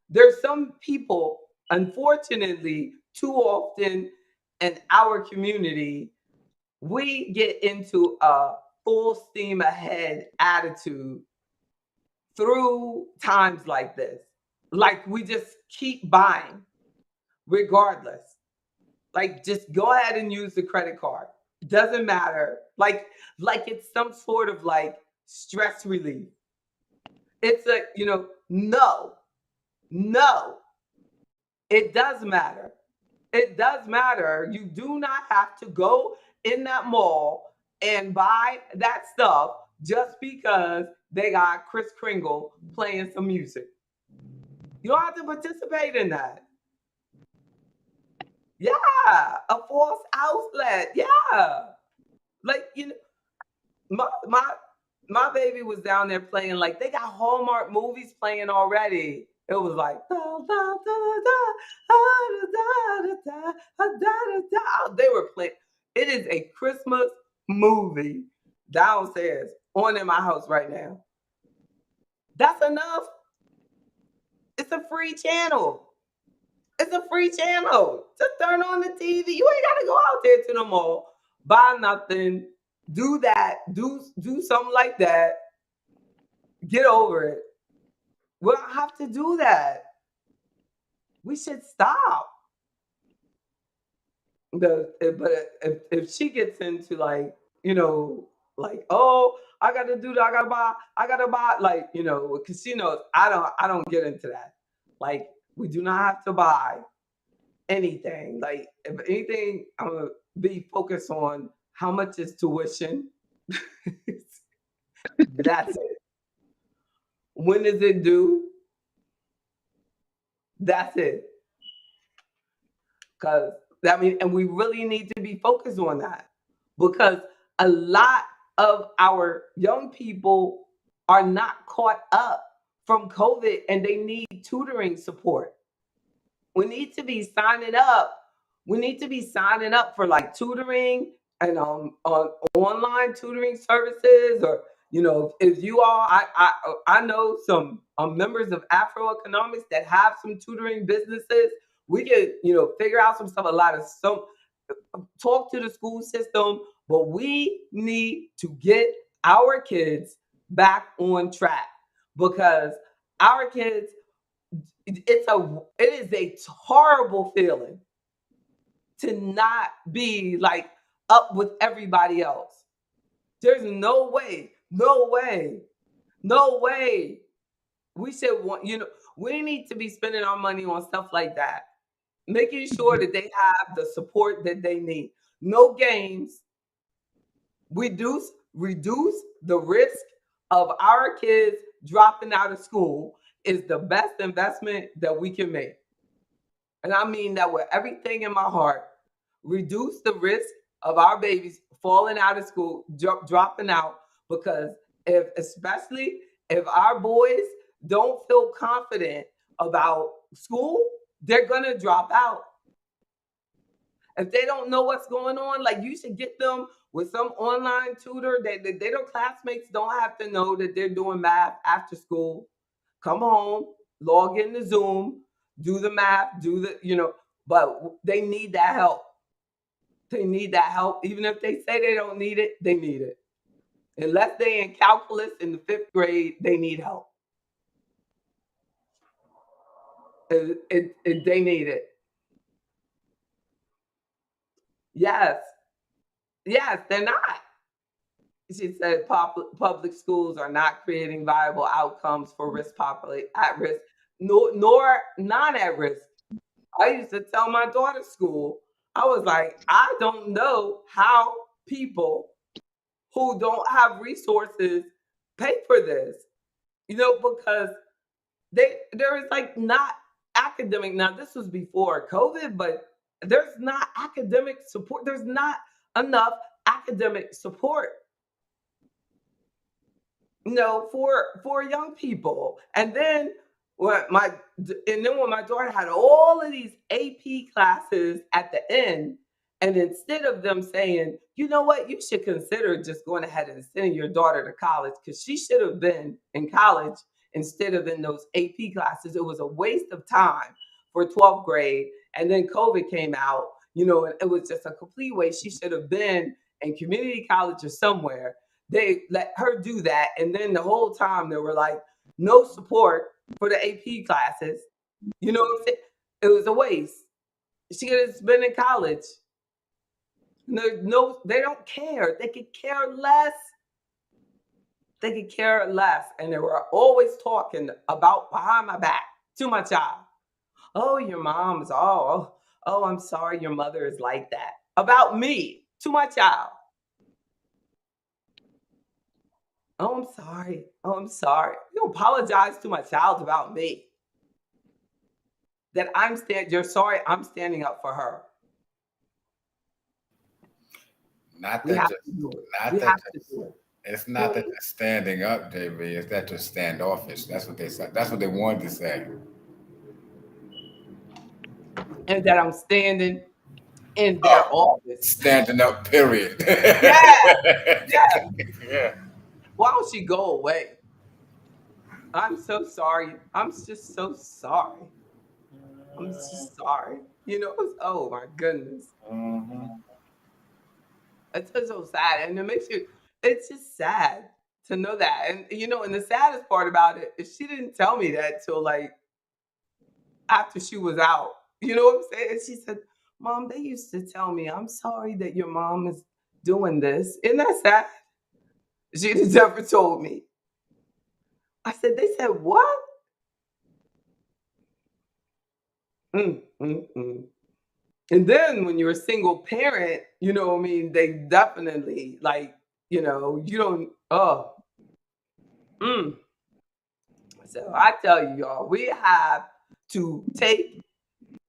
there's some people, unfortunately, too often in our community, we get into a full steam ahead attitude through times like this. Like we just keep buying regardless. Like just go ahead and use the credit card. Doesn't matter. Like it's some sort of like stress relief. It's a, no, no, it does matter. It does matter. You do not have to go in that mall and buy that stuff just because they got Chris Kringle playing some music. You don't have to participate in that. Yeah, a false outlet. Yeah. Like, my baby was down there playing like they got Hallmark movies playing already. It was like da, da, da, da, da, da, da, da, da, da. They were playing. It is a Christmas movie downstairs on in my house right now. That's enough. It's a free channel. It's a free channel. Just turn on the TV. You ain't gotta go out there to the mall, buy nothing, do that, do something like that. Get over it. We don't have to do that. We should stop. But if she gets into like, like, oh, I gotta do that, I gotta buy, like, because she knows I don't get into that. Like, we do not have to buy anything. Like, if anything, I'm gonna be focused on how much is tuition. That's it. When is it due? That's it. Because and we really need to be focused on that because a lot of our young people are not caught up from COVID and they need tutoring support. We need to be signing up. We need to be signing up for like tutoring and on online tutoring services, or if you all, I know some members of Afro Economics that have some tutoring businesses. We could figure out some stuff. A lot of some talk to the school system, but we need to get our kids back on track because our kids, it is a horrible feeling to not be like up with everybody else. There's no way, no way, no way. We should want, we need to be spending our money on stuff like that, making sure that they have the support that they need. No games. Reduce the risk of our kids dropping out of school is the best investment that we can make. And I mean that with everything in my heart. Reduce the risk of our babies falling out of school, dropping out, because especially if our boys don't feel confident about school, they're gonna drop out. If they don't know what's going on, like you should get them with some online tutor that their classmates don't have to know that they're doing math after school. Come home, log into Zoom, do the math, do the, but they need that help. They need that help. Even if they say they don't need it, they need it. Unless they in calculus in the 5th grade, they need help. They need it. Yes. Yes, they're not. She said public schools are not creating viable outcomes for risk populate at risk, nor non at risk. I used to tell my daughter's school, I was like, I don't know how people who don't have resources pay for this, because there is like not academic. Now this was before COVID, but there's not academic support. There's not enough academic support, for young people. When my daughter had all of these AP classes at the end, and instead of them saying, you know what, you should consider just going ahead and sending your daughter to college because she should have been in college instead of in those AP classes. It was a waste of time for 12th grade. And then COVID came out, and it was just a complete waste. She should have been in community college or somewhere. They let her do that. And then the whole time they were like, no support for the AP classes. You know what I'm saying? It was a waste. She could have been in college. No, they don't care. They could care less. They could care less. And they were always talking about behind my back to my child. Oh, your mom's, I'm sorry your mother is like that. About me to my child. Oh, I'm sorry. Oh, I'm sorry. You apologize to my child about me. That you're sorry, I'm standing up for her. Not We that have just, to do it. not We that have to just, do it. it's not that they're standing up, JB. It's that they're standoffish. That's what they said. That's what they wanted to say. And that I'm standing in their office. Standing up, period. Yeah, yeah. Yeah. Why don't she go away? I'm so sorry. I'm just so sorry. I'm just sorry. Oh my goodness. Mhm. It's just so sad. And it's just sad to know that. And the saddest part about it is she didn't tell me that till like after she was out. You know what I'm saying? She said, Mom, they used to tell me, I'm sorry that your mom is doing this. Isn't that sad? She never told me. I said, they said, what? Mm, mm, mm. And then when you're a single parent, they definitely like, you don't, mm. So I tell you, y'all, we have to take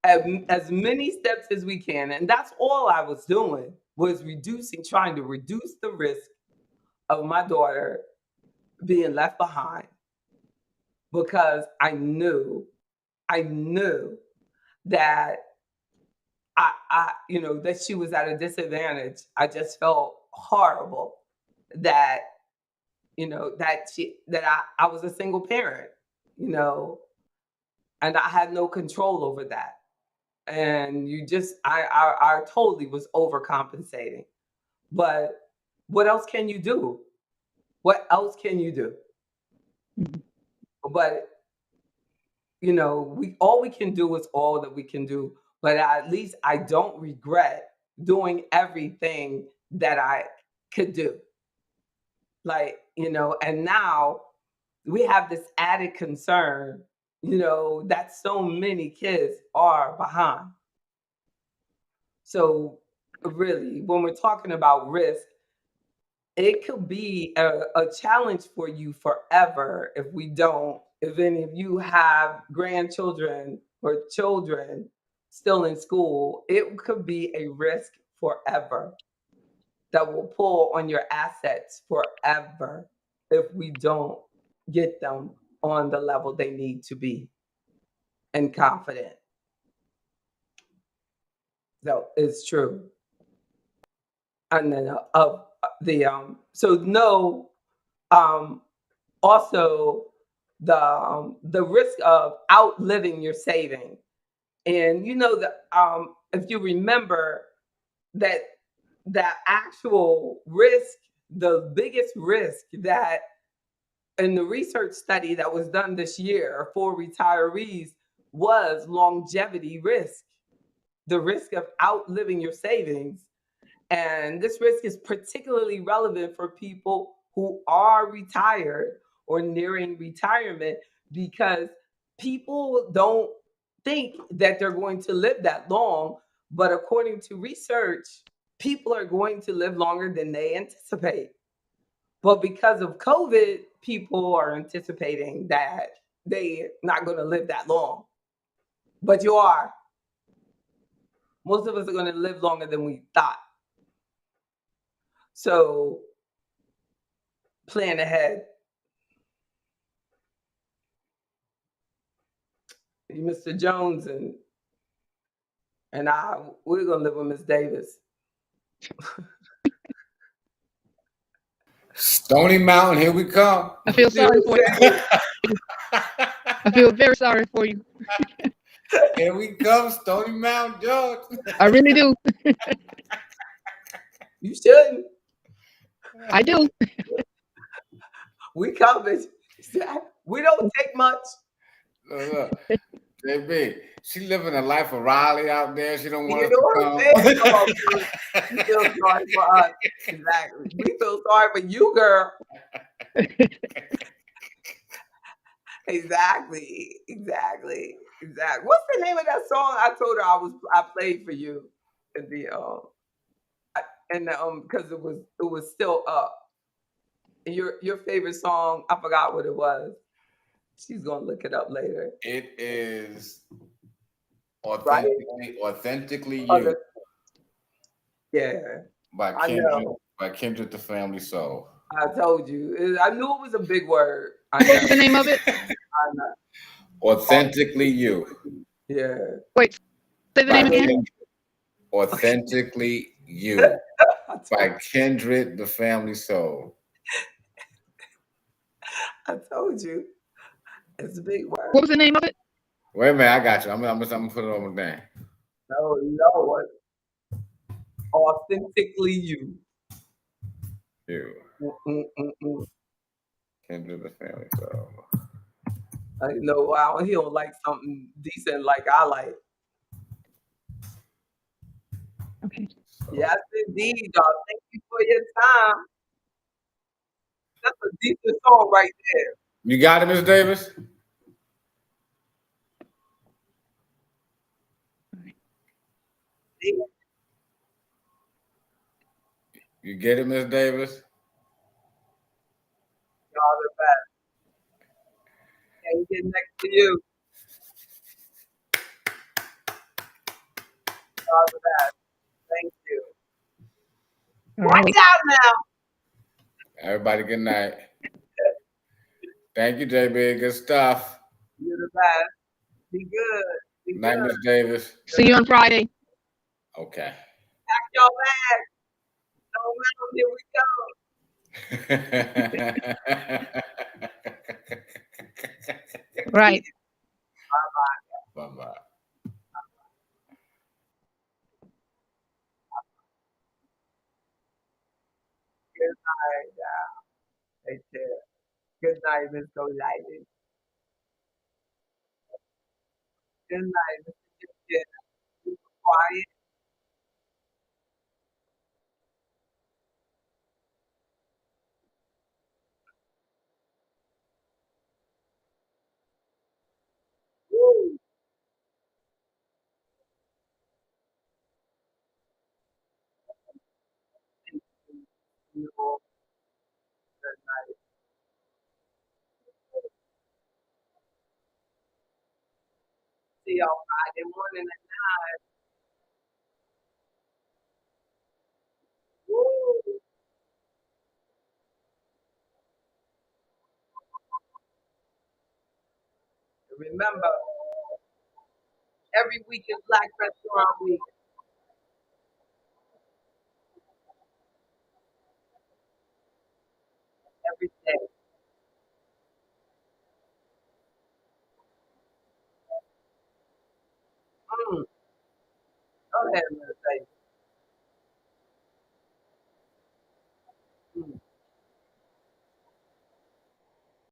as many steps as we can. And that's all I was doing was trying to reduce the risk of my daughter being left behind because I knew that that she was at a disadvantage. I just felt horrible that, I was a single parent, you know, and I had no control over that. And I totally was overcompensating. But what else can you do? What else can you do? Mhm. But all we can do is all that we can do. But at least I don't regret doing everything that I could do. Like, and now we have this added concern, that so many kids are behind. So really, when we're talking about risk, it could be a challenge for you forever if any of you have grandchildren or children still in school, it could be a risk forever that will pull on your assets forever if we don't get them on the level they need to be and confident. So it's true. And then of the so no um also the risk of outliving your saving. And you know that if you remember that that actual risk, the biggest risk that in the research study that was done this year for retirees was longevity risk, the risk of outliving your savings. And this risk is particularly relevant for people who are retired or nearing retirement because people don't think that they're going to live that long. But according to research, people are going to live longer than they anticipate. But because of COVID, people are anticipating that they're not going to live that long. But you are. Most of us are going to live longer than we thought. So plan ahead. Mr. Jones and I, we're gonna live with Miss Davis. Stony Mountain, here we come. I feel See what sorry I'm for you. saying? I feel very sorry for you. Here we come, Stony Mountain, George. I really do. You shouldn't. I do. We coming. We don't take much. Look, JB, she living a life of Riley out there. She don't want You us know to what I'm come. saying? Come on, dude. You feel sorry for us. Exactly. We feel sorry for you, girl. Exactly. Exactly. Exactly. What's the name of that song? I told her I played for you in the because it was still up. And your favorite song, I forgot what it was. She's gonna look it up later. It is Right? authentically Oh, you yeah. by I Kendrick know. by Kendrick the Family Soul. I told you. I knew it was a big word. I What's know. the name of it? I know. Authentically you Yeah. Wait, say the by name again. Authentically you I by told, Kendrick the Family Soul. I told you. It's a big word. What was the name of it? Wait a minute, I got you. I'm gonna put it on my thing. No, Lord. Authentically you. You, Mm-mm-mm-mm. Kendrick the Family Soul. I know. Wow. He don't like something decent like I like. Okay. Yes, indeed, y'all. Thank you for your time. That's a decent song right there. You got it, Miss Davis? See? You get it, Miss Davis? Y'all the best. Can't get next to you. Y'all the best. Thank you. All Watch right. out now. Everybody, good night. Thank you, JB. Good stuff. You're the best. Be good. Be Night, good. Miss Davis. See you on Friday. Okay. Pack your bags. No matter, here we go. Right. Bye bye. Good night. Take care. Good night, Miss Golightly. Good night, Mr. Gibson. Super quiet. Woo. You know, good night. See y'all Friday morning at 9. Woo. Remember, every week is Black Restaurant Week. every day. Mm, go ahead, Minister.